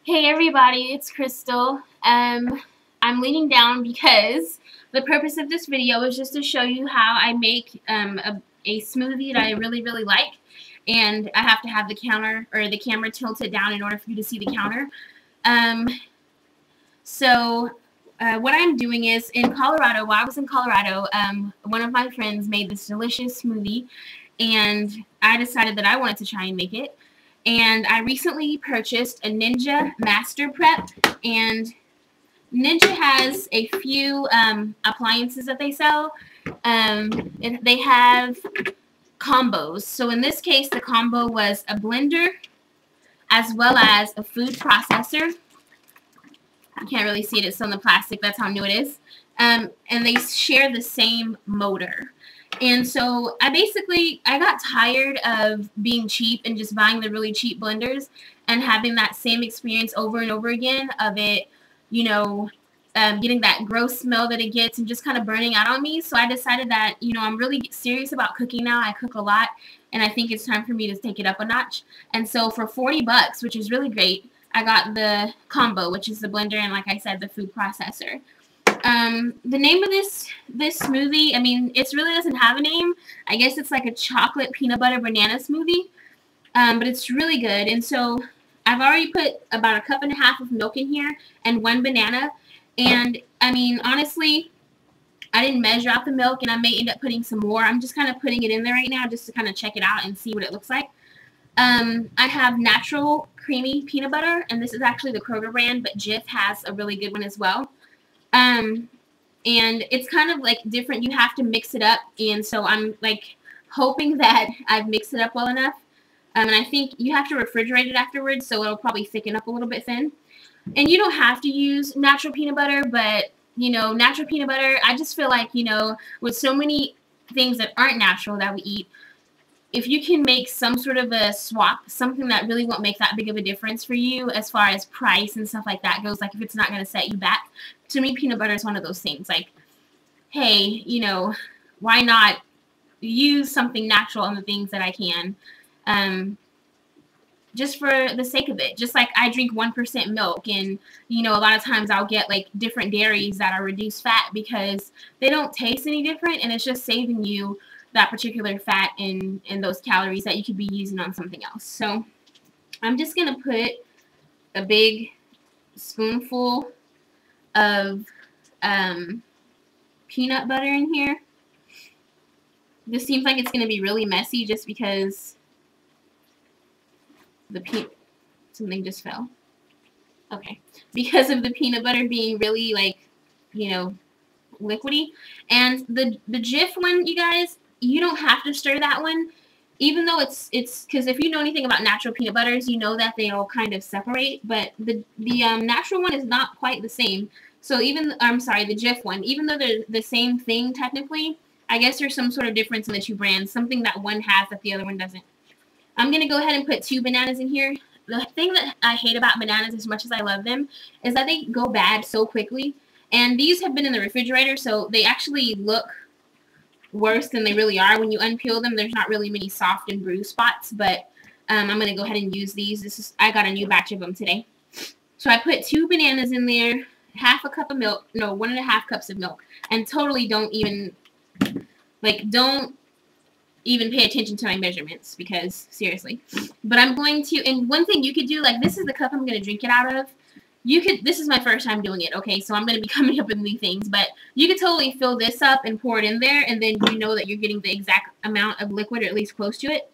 Hey everybody, it's Crystal. I'm leaning down because the purpose of this video is just to show you how I make a smoothie that I really like, and I have to have the counter or the camera tilted down in order for you to see the counter. Um, what I'm doing is in Colorado, while I was in Colorado, one of my friends made this delicious smoothie, and I decided that I wanted to try and make it. And I recently purchased a Ninja Master Prep, and Ninja has a few appliances that they sell. And they have combos. So in this case, the combo was a blender as well as a food processor. You can't really see it, it's on the plastic, that's how new it is. And they share the same motor. And so I got tired of being cheap and just buying the really cheap blenders and having that same experience over and over again of it, getting that gross smell that it gets and just kind of burning out on me. So I decided that, I'm really serious about cooking now. I cook a lot, and I think it's time for me to take it up a notch. And so for 40 bucks, which is really great, I got the combo, which is the blender and, like I said, the food processor. The name of this smoothie, I mean, it really doesn't have a name. I guess it's like a chocolate peanut butter banana smoothie, but it's really good. And so I've already put about 1.5 cups of milk in here and 1 banana. And I mean, honestly, I didn't measure out the milk, and I may end up putting some more. I'm just kind of putting it in there right now just to kind of check it out and see what it looks like. I have natural creamy peanut butter, and this is actually the Kroger brand, but Jif has a really good one as well. And it's kind of like different. You have to mix it up, and so I'm like hoping that I've mixed it up well enough. And I think you have to refrigerate it afterwards, so it'll probably thicken up a little bit thin. And you don't have to use natural peanut butter, but natural peanut butter, I just feel like, with so many things that aren't natural that we eat, if you can make some sort of a swap, something that really won't make that big of a difference for you as far as price and stuff like that goes, like if it's not going to set you back, to me, peanut butter is one of those things. Like, hey, why not use something natural on the things that I can, just for the sake of it. Just like I drink 1% milk, and, a lot of times I'll get like different dairies that are reduced fat because they don't taste any different, and it's just saving you that particular fat and those calories that you could be using on something else. So I'm just going to put a big spoonful of peanut butter in here. This seems like it's going to be really messy just because something just fell. Okay. Because of the peanut butter being really, like, liquidy. And the Jif one, you guys, you don't have to stir that one, even though it's because if you know anything about natural peanut butters, you know that they'll kind of separate. But the natural one is not quite the same. So the Jif one, even though they're the same thing technically, I guess there's some sort of difference in the two brands, something that one has that the other one doesn't. I'm going to go ahead and put 2 bananas in here. The thing that I hate about bananas, as much as I love them, is that they go bad so quickly. And these have been in the refrigerator, so they actually look worse than they really are. When you unpeel them, there's not really many soft and bruised spots, but I'm going to go ahead and use these. I got a new batch of them today. So I put 2 bananas in there, 1/2 cup of milk, no, 1.5 cups of milk, and totally don't even pay attention to my measurements, because seriously. But I'm going to, and one thing you could do, like, this is the cup I'm going to drink it out of. This is my first time doing it, okay, so I'm going to be coming up with new things, but you could totally fill this up and pour it in there, and then you know that you're getting the exact amount of liquid, or at least close to it.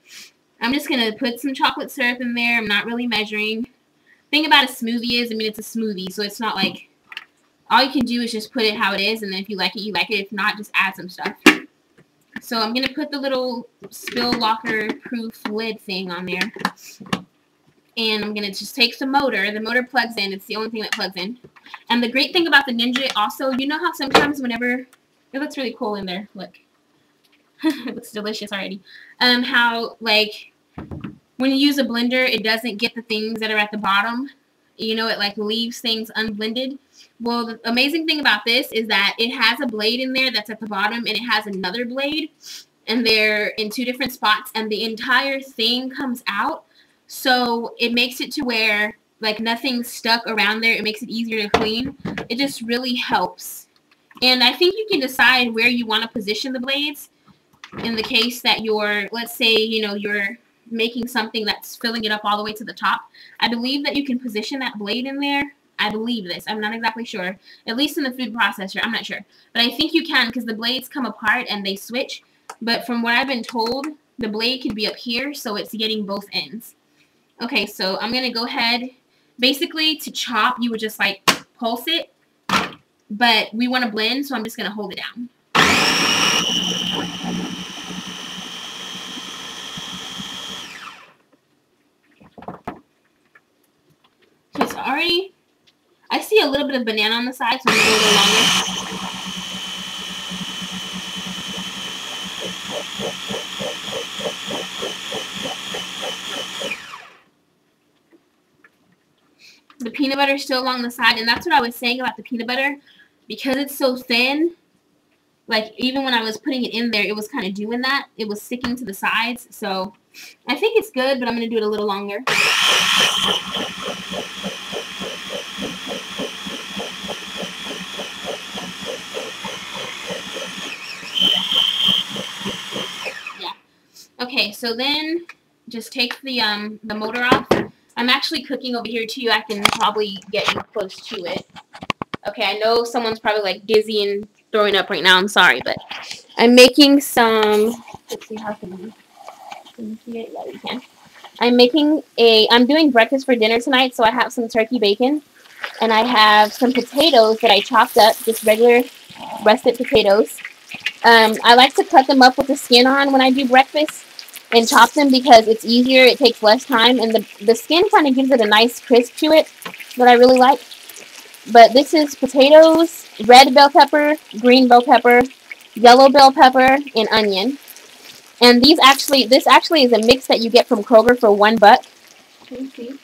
I'm just going to put some chocolate syrup in there. I'm not really measuring. Thing about a smoothie is, I mean, it's a smoothie, so it's not like, all you can do is just put it how it is, and then if you like it, you like it. If not, just add some stuff. So I'm going to put the little spill locker proof lid thing on there. And I'm going to just take the motor. The motor plugs in. It's the only thing that plugs in. And the great thing about the Ninja also, you know how sometimes whenever, it looks really cool in there. Look. It looks delicious already. How, like, when you use a blender, it doesn't get the things that are at the bottom. It, like, leaves things unblended. Well, the amazing thing about this is that it has a blade in there that's at the bottom, and it has another blade. And they're in 2 different spots, and the entire thing comes out. So it makes it to where like nothing's stuck around there. It makes it easier to clean. It just really helps. And I think you can decide where you want to position the blades in the case that you're, let's say, you know, you're making something that's filling it up all the way to the top. I believe that you can position that blade in there. I believe this. I'm not exactly sure. At least in the food processor, I'm not sure. But I think you can because the blades come apart and they switch. But from what I've been told, the blade could be up here, so it's getting both ends. Okay, so I'm going to go ahead. Basically, to chop, you would just like pulse it. But we want to blend, so I'm just going to hold it down. Okay, so already, I see a little bit of banana on the side, so I'm going to go a little longer. The peanut butter is still along the side, and that's what I was saying about the peanut butter. Because it's so thin, like even when I was putting it in there, it was kind of doing that. It was sticking to the sides, so I think it's good, but I'm going to do it a little longer. Okay, so then just take the motor off. I'm actually cooking over here too. I can probably get you close to it. Okay, I know someone's probably like dizzy and throwing up right now. I'm sorry, but I'm making some. Let's see, how can you see it? Yeah, you can. I'm doing breakfast for dinner tonight, so I have some turkey bacon, and I have some potatoes that I chopped up, just regular russet potatoes. I like to cut them up with the skin on when I do breakfast and chop them because it's easier, it takes less time, and the skin kind of gives it a nice crisp to it that I really like. But this is potatoes, red bell pepper, green bell pepper, yellow bell pepper, and onion. And this actually is a mix that you get from Kroger for $1. Can you see?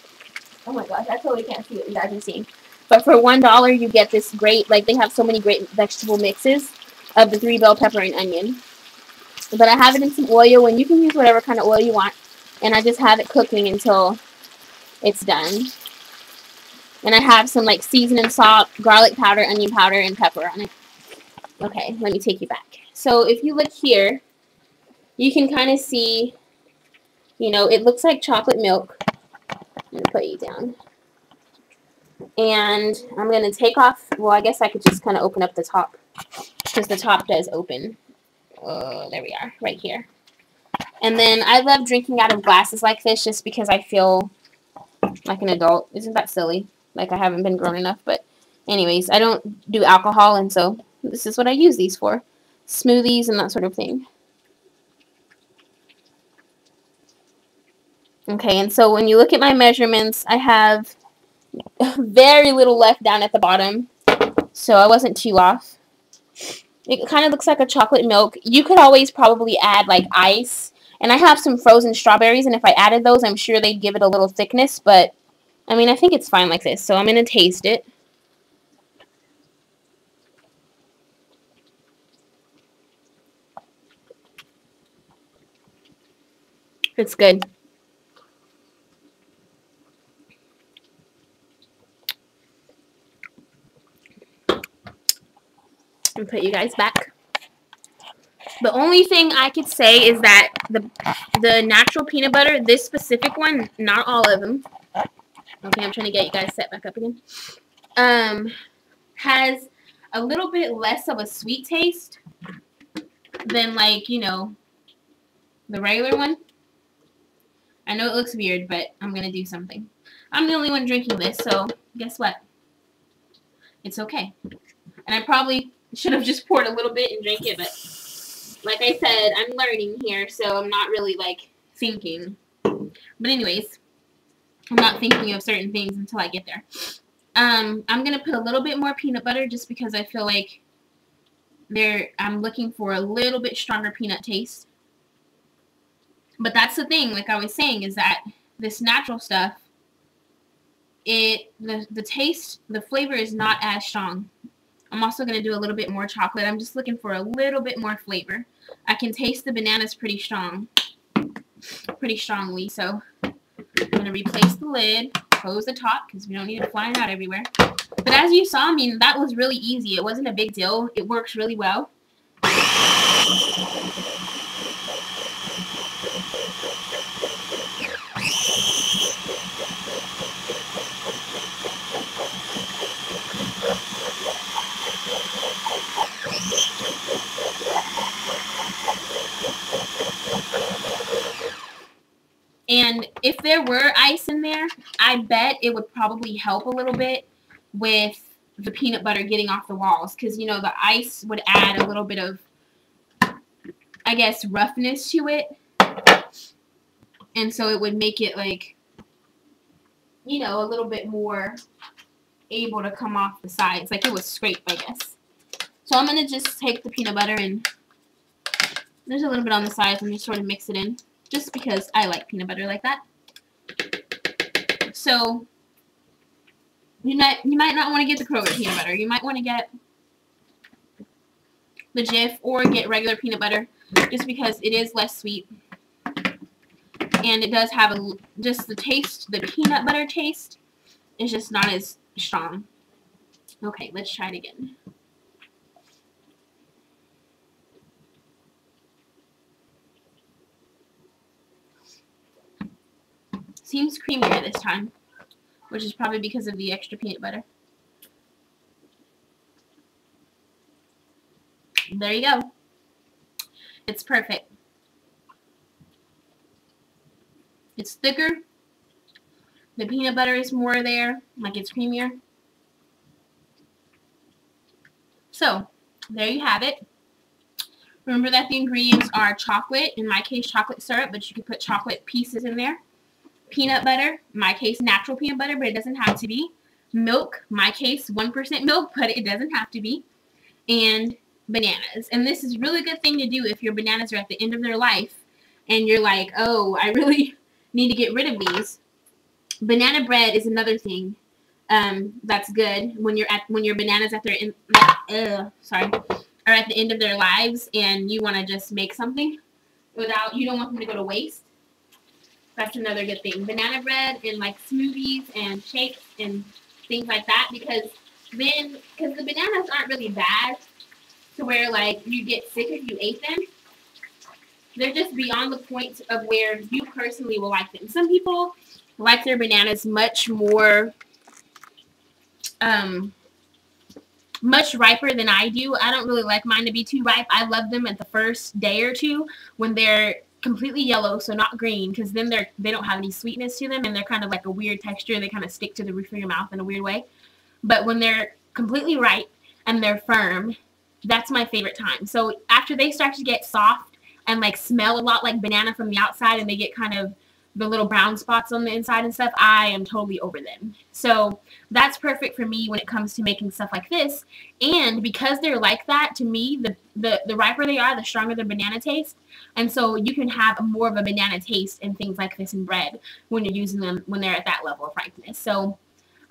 Oh my gosh, I totally can't see what you guys are seeing. But for $1, you get this great, like they have so many great vegetable mixes of the 3 bell pepper and onion. But I have it in some oil, and you can use whatever kind of oil you want. And I just have it cooking until it's done. And I have some like seasoning salt, garlic powder, onion powder, and pepper on it. Okay, let me take you back. So if you look here, you can kind of see, you know, it looks like chocolate milk. I'm going to put you down. And I'm going to take off, well, I guess I could just kind of open up the top, because the top does open. There we are, right here. And then I love drinking out of glasses like this just because I feel like an adult. Isn't that silly? Like I haven't been grown enough. But anyways, I don't do alcohol, and so this is what I use these for. Smoothies and that sort of thing. Okay, and so when you look at my measurements, I have very little left down at the bottom. So I wasn't too off. It kind of looks like a chocolate milk. You could always probably add like ice. And I have some frozen strawberries, and if I added those, I'm sure they'd give it a little thickness. But, I mean, I think it's fine like this. So I'm going to taste it. It's good. And put you guys back. The only thing I could say is that the natural peanut butter, this specific one, not all of them. Okay, I'm trying to get you guys set back up again. Has a little bit less of a sweet taste than, like, you know, the regular one. I know it looks weird, but I'm going to do something. I'm the only one drinking this, so guess what? It's okay. And I probably should have just poured a little bit and drank it, but like I said, I'm learning here, so I'm not really, like, thinking. But anyways, I'm not thinking of certain things until I get there. I'm going to put a little bit more peanut butter just because I feel like I'm looking for a little bit stronger peanut taste. But that's the thing, like I was saying, is that this natural stuff, the taste, the flavor is not as strong. I'm also going to do a little bit more chocolate. I'm just looking for a little bit more flavor. I can taste the bananas pretty strongly. So I'm going to replace the lid. close the top because we don't need it flying out everywhere. But as you saw, I mean, that was really easy. It wasn't a big deal. It works really well. And if there were ice in there, I bet it would probably help a little bit with the peanut butter getting off the walls. Because, you know, the ice would add a little bit of, I guess, roughness to it. And so it would make it, like, you know, a little bit more able to come off the sides. Like it was scraped, I guess. So I'm going to just take the peanut butter and there's a little bit on the sides and just sort of mix it in. Just because I like peanut butter like that. So you might not want to get the Kroger peanut butter. You might want to get the Jif or get regular peanut butter just because it is less sweet. And it does have just the taste, the peanut butter taste is just not as strong. Okay, let's try it again. Seems creamier this time, which is probably because of the extra peanut butter. There you go. It's perfect. It's thicker. The peanut butter is more there, like it's creamier. So, there you have it. Remember that the ingredients are chocolate, in my case chocolate syrup, but you could put chocolate pieces in there. Peanut butter, in my case natural peanut butter, but it doesn't have to be. Milk, in my case 1% milk, but it doesn't have to be. And bananas. And this is a really good thing to do if your bananas are at the end of their life and you're like, oh, I really need to get rid of these. Banana bread is another thing that's good when your bananas at their are at the end of their lives and you want to just make something you don't want them to go to waste. That's another good thing. Banana bread and like smoothies and shakes and things like that because the bananas aren't really bad to where like you get sick if you ate them. They're just beyond the point of where you personally will like them. Some people like their bananas much more, much riper than I do. I don't really like mine to be too ripe. I love them at the first day or two when they're completely yellow, so not green, because then they don't have any sweetness to them and they're kind of like a weird texture. They kind of stick to the roof of your mouth in a weird way. But when they're completely ripe and they're firm, that's my favorite time. So after they start to get soft and like smell a lot like banana from the outside and they get kind of the little brown spots on the inside and stuff, I am totally over them. So that's perfect for me when it comes to making stuff like this. And because they're like that, to me, the riper they are, the stronger the banana taste. And so you can have more of a banana taste in things like this in bread when you're using them when they're at that level of ripeness. So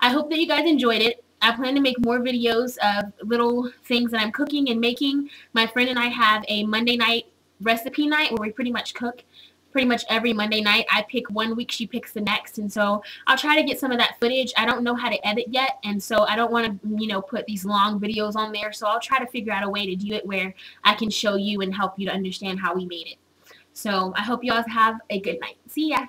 I hope that you guys enjoyed it. I plan to make more videos of little things that I'm cooking and making. My friend and I have a Monday night recipe night where we pretty much cook pretty much every Monday night. I pick one week, she picks the next, and so I'll try to get some of that footage. I don't know how to edit yet, and so I don't want to, you know, put these long videos on there, so I'll try to figure out a way to do it where I can show you and help you to understand how we made it. So I hope you all have a good night. See ya!